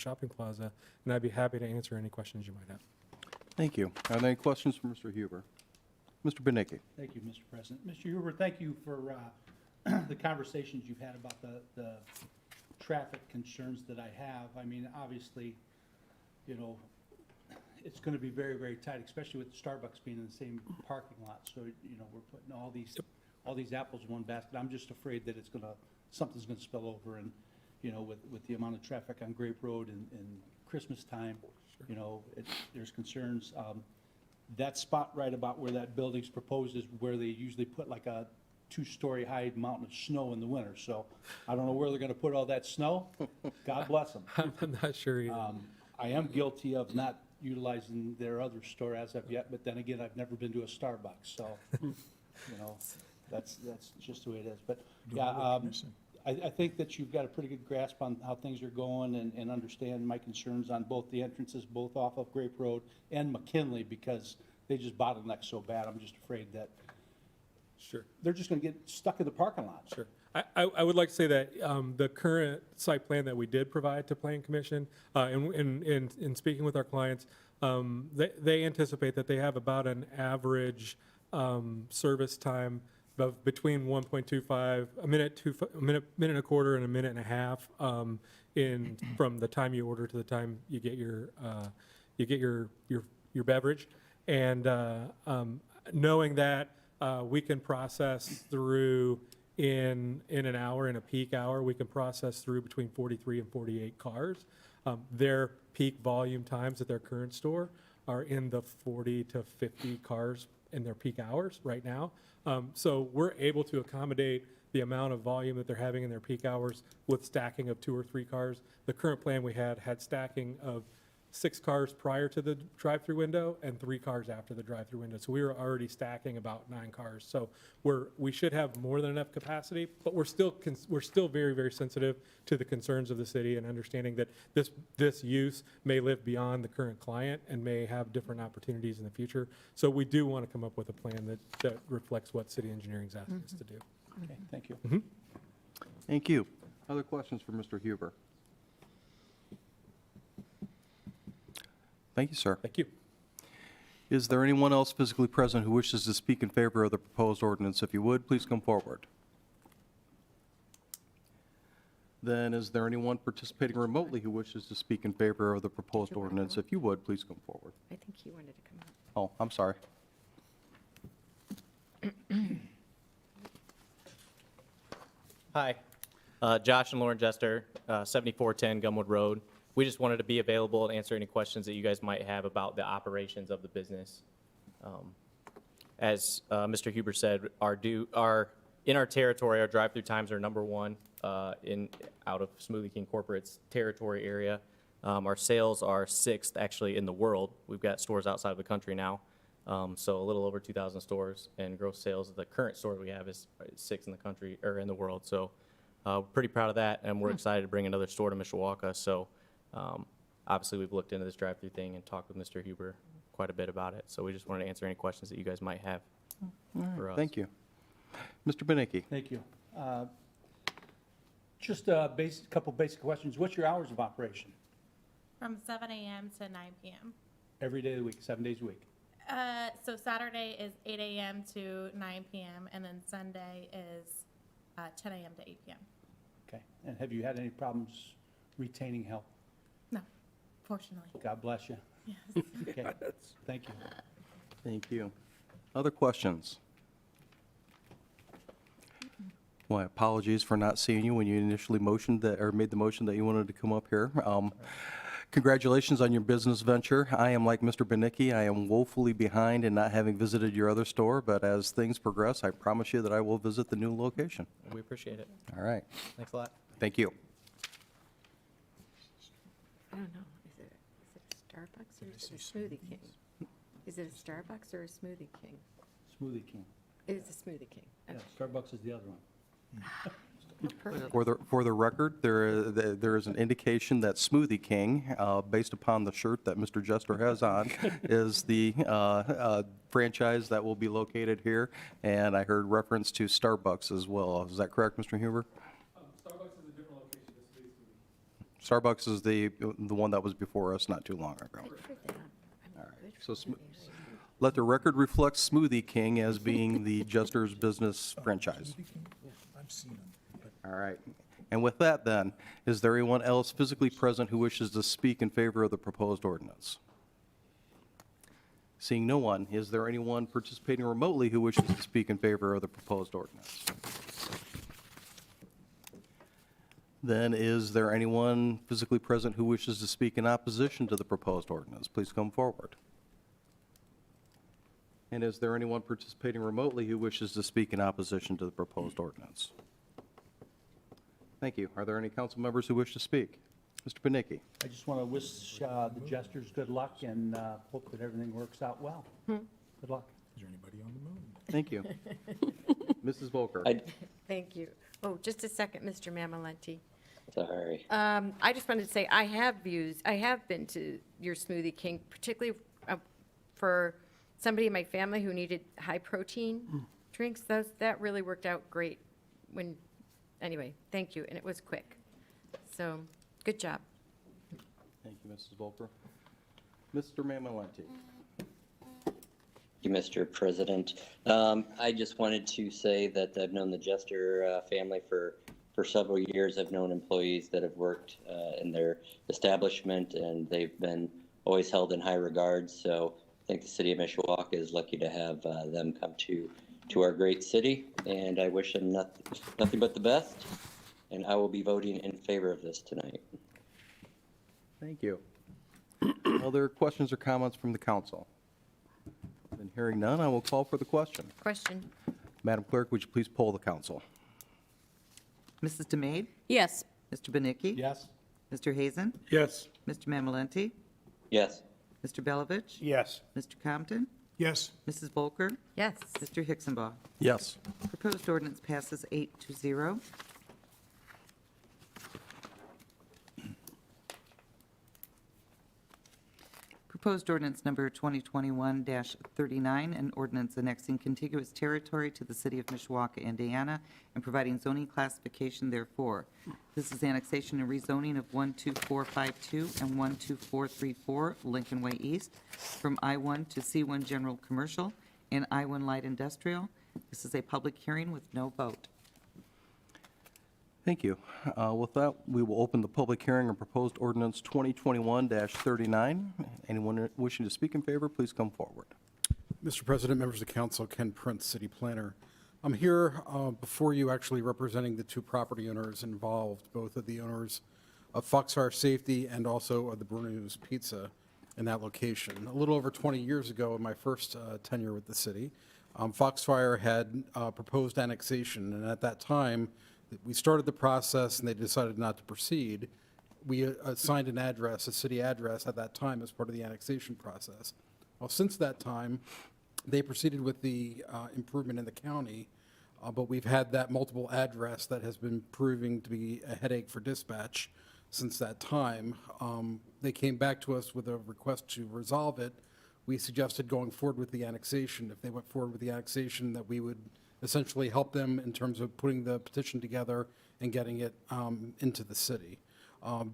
shopping plaza, and I'd be happy to answer any questions you might have. Thank you. Are there any questions for Mr. Huber? Mr. Benicki? Thank you, Mr. President. Mr. Huber, thank you for the conversations you've had about the traffic concerns that I have. I mean, obviously, you know, it's going to be very, very tight, especially with Starbucks being in the same parking lot. So, you know, we're putting all these apples in one basket. I'm just afraid that something's going to spill over, and, you know, with the amount of traffic on Grape Road and Christmas time, you know, there's concerns. That spot right about where that building's proposed is where they usually put like a 2-story high mountain of snow in the winter. So I don't know where they're going to put all that snow. God bless them. I'm not sure either. I am guilty of not utilizing their other store as of yet, but then again, I've never been to a Starbucks, so, you know, that's just the way it is. But, yeah, I think that you've got a pretty good grasp on how things are going and understand my concerns on both the entrances, both off of Grape Road and McKinley, because they just bottleneck so bad. I'm just afraid that Sure. they're just gonna get stuck in the parking lot. Sure. I would like to say that the current site plan that we did provide to Plan Commission, in speaking with our clients, they anticipate that they have about an average service time of between 1.25, a minute and a quarter, and a minute and a half from the time you order to the time you get your beverage. And knowing that we can process through in an hour, in a peak hour, we can process through between 43 and 48 cars. Their peak volume times at their current store are in the 40 to 50 cars in their peak hours right now. So we're able to accommodate the amount of volume that they're having in their peak hours with stacking of 2 or 3 cars. The current plan we had stacking of 6 cars prior to the drive-through window and 3 cars after the drive-through window. So we were already stacking about 9 cars. So we should have more than enough capacity, but we're still very, very sensitive to the concerns of the city and understanding that this use may live beyond the current client and may have different opportunities in the future. So we do want to come up with a plan that reflects what city engineering is asking us to do. Okay, thank you. Thank you. Other questions for Mr. Huber? Thank you, sir. Thank you. Is there anyone else physically present who wishes to speak in favor of the proposed ordinance? If you would, please come forward. Then is there anyone participating remotely who wishes to speak in favor of the proposed ordinance? If you would, please come forward. I think he wanted to come up. Oh, I'm sorry. Hi, Josh and Lauren Jester, 7410 Gumwood Road. We just wanted to be available and answer any questions that you guys might have about the operations of the business. As Mr. Huber said, in our territory, our drive-through times are #1 out of Smoothie King Corporate's territory area. Our sales are 6th actually in the world. We've got stores outside of the country now, so a little over 2,000 stores, and gross sales of the current store we have is 6th in the country or in the world. So pretty proud of that, and we're excited to bring another store to Mishawaka. So obviously, we've looked into this drive-through thing and talked with Mr. Huber quite a bit about it. So we just wanted to answer any questions that you guys might have for us. Thank you. Mr. Benicki? Thank you. Just a couple basic questions. What's your hours of operation? From 7 a.m. to 9 p.m. Every day of the week, 7 days a week? So Saturday is 8 a.m. to 9 p.m. and then Sunday is 10 a.m. to 8 p.m. Okay. And have you had any problems retaining help? No, fortunately. God bless you. Yes. Okay. Thank you. Thank you. Other questions? Well, apologies for not seeing you when you initially motioned that, or made the motion that you wanted to come up here. Congratulations on your business venture. I am like Mr. Benicki. I am woefully behind in not having visited your other store, but as things progress, I promise you that I will visit the new location. We appreciate it. All right. Thanks a lot. Thank you. I don't know. Is it a Starbucks or is it a Smoothie King? Is it a Starbucks or a Smoothie King? Smoothie King. It is a Smoothie King. Yeah, Starbucks is the other one. Perfect. For the record, there is an indication that Smoothie King, based upon the shirt that Mr. Jester has on, is the franchise that will be located here, and I heard reference to Starbucks as well. Is that correct, Mr. Huber? Starbucks is a different location. Starbucks is the one that was before us not too long ago. Good for them. I mean, good So for them. let the record reflect Smoothie King as being the Jester's Business franchise. I've seen them, but All right. And with that, then, is there anyone else physically present who wishes to speak in favor of the proposed ordinance? Seeing no one, is there anyone participating remotely who wishes to speak in favor of the proposed ordinance? Then is there anyone physically present who wishes to speak in opposition to the proposed ordinance? Please come forward. And is there anyone participating remotely who wishes to speak in opposition to the proposed ordinance? Thank you. Are there any council members who wish to speak? Mr. Panicki? I just want to wish the Jesters good luck and hope that everything works out well. Good luck. is there anybody on the moon? Thank you. Mrs. Volker? Thank you. Oh, just a second, Mr. Mamalenti. Sorry. I just wanted to say, I have been to your Smoothie King, particularly for somebody in my family who needed high-protein drinks. That really worked out great anyway, thank you, and it was quick. So, good job. Thank you, Mrs. Volker. Mr. Mamalenti? Thank you, Mr. President. I just wanted to say that I've known the Jester family for several years. I've known employees that have worked in their establishment, and they've been always held in high regard. So I think the city of Mishawaka is lucky to have them come to our great city, and I wish them nothing but the best. And I will be voting in favor of this tonight. Thank you. Other questions or comments from the council? And hearing none, I will call for the question. Question? Madam Clerk, would you please poll the council? Mrs. DeMade? Yes. Mr. Benicki? Yes? Mr. Hazen? Yes. Mr. Mamalenti? Yes. Mr. Belovich? Yes. Mr. Compton? Yes, Mrs. Volker? Yes. Mr. Hicksonbaugh? Yes. Proposed ordinance passes 8-0. Proposed ordinance number 2021-39, an ordinance annexing contiguous territory to the city of Mishawaka, Indiana, and providing zoning classification therefore. This is annexation and rezoning of 12452 and 12434 Lincoln Way East from I-1 to C-1 General Commercial and I-1 Light Industrial. This is a public hearing with no vote. Thank you. With that, we will open the public hearing on proposed ordinance 2021-39. Anyone wishing to speak in favor, please come forward. Mr. President, members of the council, Ken Prince, city planner. I'm here before you actually representing the two property owners involved, both of the owners of Foxfire Safety and also of the Bruno's Pizza in that location. A little over 20 years ago, in my first tenure with the city, Foxfire had proposed annexation, and at that time, we started the process and they decided not to proceed. We assigned an address, a city address at that time as part of the annexation process. Well, since that time, they proceeded with the improvement in the county, but we've had that multiple address that has been proving to be a headache for dispatch since that time. They came back to us with a request to resolve it. We suggested going forward with the annexation. If they went forward with the annexation, that we would essentially help them in terms of putting the petition together and getting it into the city.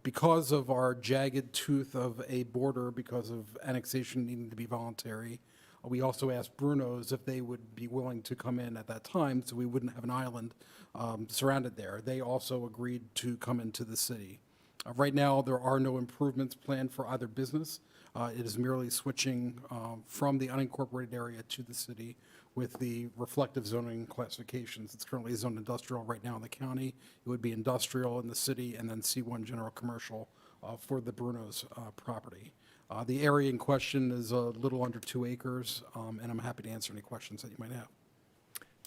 Because of our jagged tooth of a border, because of annexation needing to be voluntary, we also asked Bruno's if they would be willing to come in at that time so we wouldn't have an island surrounded there. They also agreed to come into the city. Right now, there are no improvements planned for either business. It is merely switching from the unincorporated area to the city with the reflective zoning classifications. It's currently zoned industrial right now in the county. It would be industrial in the city and then C1 general commercial for the Bruno's property. The area in question is a little under 2 acres, and I'm happy to answer any questions that you might have.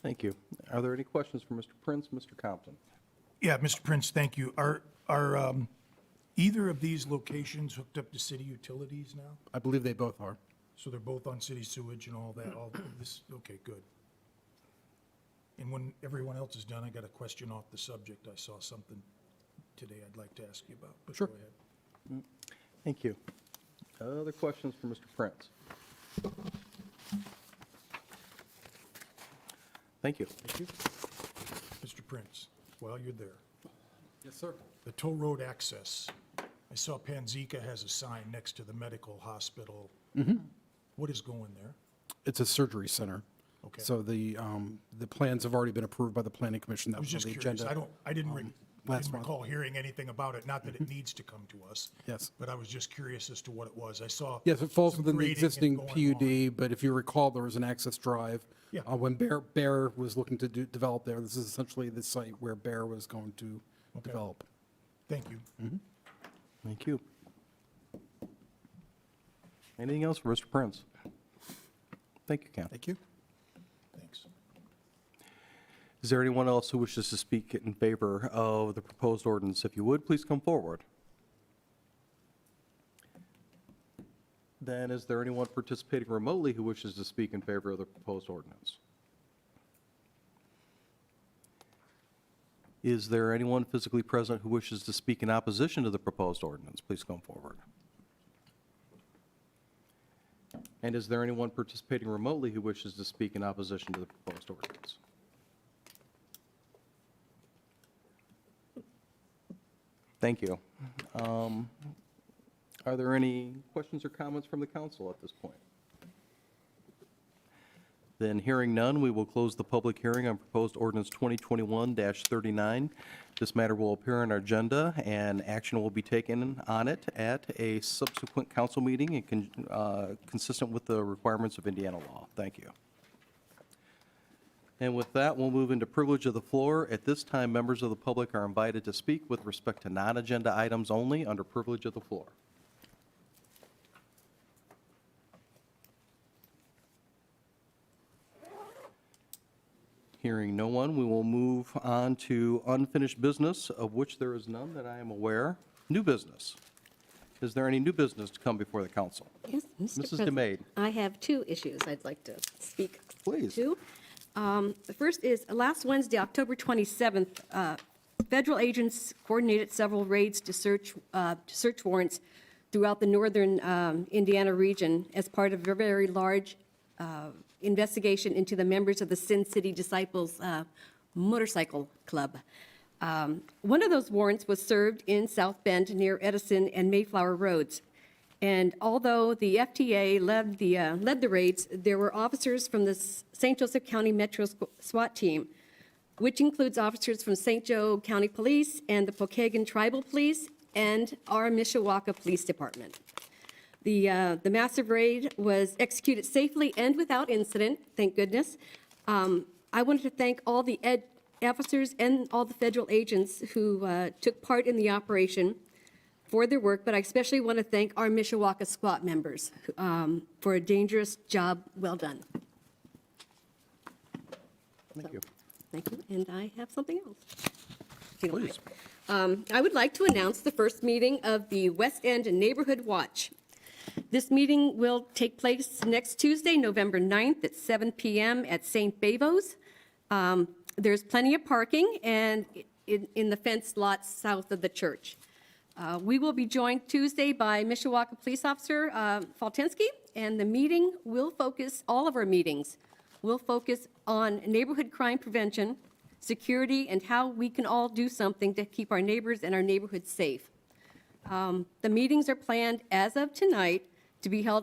Thank you. Are there any questions for Mr. Prince, Mr. Compton? yeah, Mr. Prince, thank you. Are either of these locations hooked up to city utilities now? I believe they both are. So they're both on city sewage and all that, all this, okay, good. And when everyone else is done, I got a question off the subject. I saw something today I'd like to ask you about, but go Sure. ahead. Thank you. Other questions for Mr. Prince? Thank you. Mr. Prince, while you're there, Yes, sir. the toll road access I saw Panzica has a sign next to the medical hospital. What is going there? It's a surgery center. Okay. So the plans have already been approved by the planning commission. That I was was on just the curious. agenda. I didn't last month. recall hearing anything about it, not that it needs to come to us. Yes. But I was just curious as to what it was. I saw. Yes, it falls some within the grading and existing going on. PUD, but if you recall, there was an access drive. Yeah. When Bear was looking to develop there, this is essentially the site where Bear was going to Okay. develop. Thank you. Thank you. Anything else for Mr. Prince? Thank you, Ken. Thank you. Thanks. Is there anyone else who wishes to speak in favor of the proposed ordinance? If you would, please come forward. Then is there anyone participating remotely who wishes to speak in favor of the proposed ordinance? Is there anyone physically present who wishes to speak in opposition to the proposed ordinance? Please come forward. And is there anyone participating remotely who wishes to speak in opposition to the proposed ordinance? Thank you. Are there any questions or comments from the council at this point? Then hearing none, we will close the public hearing on proposed ordinance 2021-39. This matter will appear on our agenda, and action will be taken on it at a subsequent council meeting consistent with the requirements of Indiana law. Thank you. And with that, we'll move into privilege of the floor. At this time, members of the public are invited to speak with respect to non-agenda items only under privilege of the floor. Hearing no one, we will move on to unfinished business, of which there is none that I am aware. New business. Is there any new business to come before the council? Yes, Mr. Mrs. President, DeMaid. I have two issues I'd like to speak Please. to. The first is, last Wednesday, October 27th, federal agents coordinated several raids to search warrants throughout the northern Indiana region as part of a very large investigation into the members of the Sin City Disciples Motorcycle Club. One of those warrants was served in South Bend near Edison and Mayflower Roads. And although the FTA led the raids, there were officers from the St. Joseph County Metro SWAT team, which includes officers from St. Joe County Police and the Pokagon Tribal Police and our Mishawaka Police Department. The massive raid was executed safely and without incident, thank goodness. I wanted to thank all the officers and all the federal agents who took part in the operation for their work, but I especially want to thank our Mishawaka SWAT members for a dangerous job well done. Thank you. Thank you, and I have something else. If you don't Please. mind. I would like to announce the first meeting of the West End Neighborhood Watch. This meeting will take place next Tuesday, November 9th at 7 p.m. at St. Bavo's. There's plenty of parking and in the fenced lots south of the church. We will be joined Tuesday by Mishawaka Police Officer Faltinsky, and the meeting will focus, all of our meetings will focus on neighborhood crime prevention, security, and how we can all do something to keep our neighbors and our neighborhoods safe. The meetings are planned as of tonight to be held on